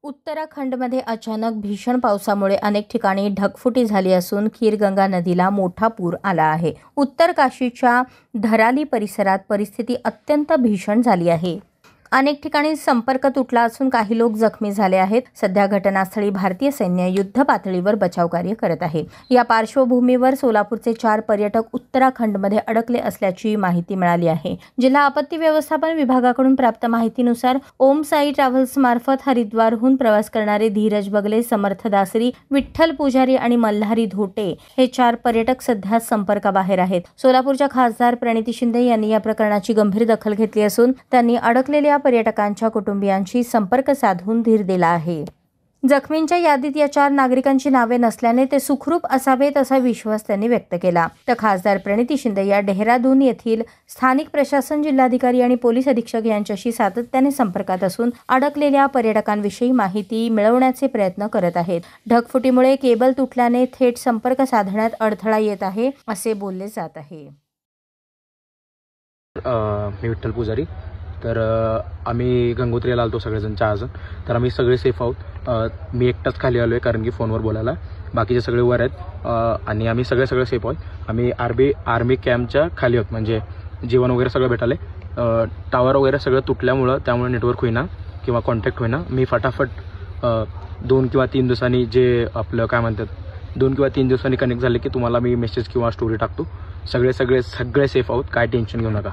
उत्तराखंडमध्ये अचानक भीषण पावसामुळे अनेक ठिकाणी ढगफुटी झाली असून खीरगंगा नदीला मोठा पूर आला आहे। उत्तर काशीच्या धराली परिसरात परिस्थिती अत्यंत भीषण झाली आहे। अनेक ठिकाणी संपर्क तुटला असून काही लोक जखमी झाले आहेत। सध्या घटनास्थळी भारतीय सैन्य युद्ध पातळीवर बचाव कार्य करत आहे। या पार्श्वभूमीवर सोलापूरचे 4 पर्यटक उत्तराखंडमध्ये अडकले असल्याची माहिती मिळाली आहे। जिल्हा आपत्ती व्यवस्थापन विभागाकडून प्राप्त माहितीनुसार ओम साई ट्रॅव्हल्स मार्फत हरिद्वारहून प्रवास करणारे धीरज बगले, समर्थ दासरी, विठ्ठल पुजारी आणि मल्हारी धोटे हे 4 पर्यटक सध्या संपर्काबाहेर आहेत। सोलापूरच्या खासदार प्रणिती शिंदे यांनी या प्रकरणाची गंभीर दखल घेतली असून त्यांनी अडकलेल्या पर्यटकांच्या कुटुंबियांशी संपर्क साधून धीर दिला आहे। जखमींच्या यादीत या 4 नागरिकांची नावे नसल्याने ते सुखरूप असावेत असा विश्वास त्यांनी व्यक्त केला। तर खासदार प्रणिती शिंदे या डेहराडून येथील स्थानिक प्रशासन, जिल्हाधिकारी आणि पोलीस अधीक्षक यांच्याशी सातत्याने संपर्कात असून अडकलेल्या पर्यटकांविषयी माहिती मिळवण्याचे प्रयत्न करत आहेत। ढगफुटीमुळे केबल तुटल्याने थेट संपर्क साधण्यात अडथळा येत आहे असे बोलले जात आहे। मी विठ्ठल पुजारी। तर आम्ही गंगोत्रीला आलतो सगळेजण 4 जण। तर आम्ही सगळे सेफ आहोत। मी एकटाच खाली आलो आहे कारण की फोनवर बोलायला, बाकीचे सगळे वर आहेत आणि आम्ही सगळे सेफ आहोत। आम्ही आर्मी कॅम्पच्या खाली आहोत, म्हणजे जेवण वगैरे सगळं भेटाले। टावर वगैरे सगळं तुटल्यामुळं त्यामुळे नेटवर्क होईना किंवा कॉन्टॅक्ट होईना। मी फटाफट 2 किंवा 3 दिवसांनी जे आपलं काय म्हणतात 2 किंवा 3 दिवसांनी कनेक्ट झाले की तुम्हाला मी मेसेज किंवा स्टोरी टाकतो। सगळे सेफ आहोत, काय टेन्शन घेऊ नका।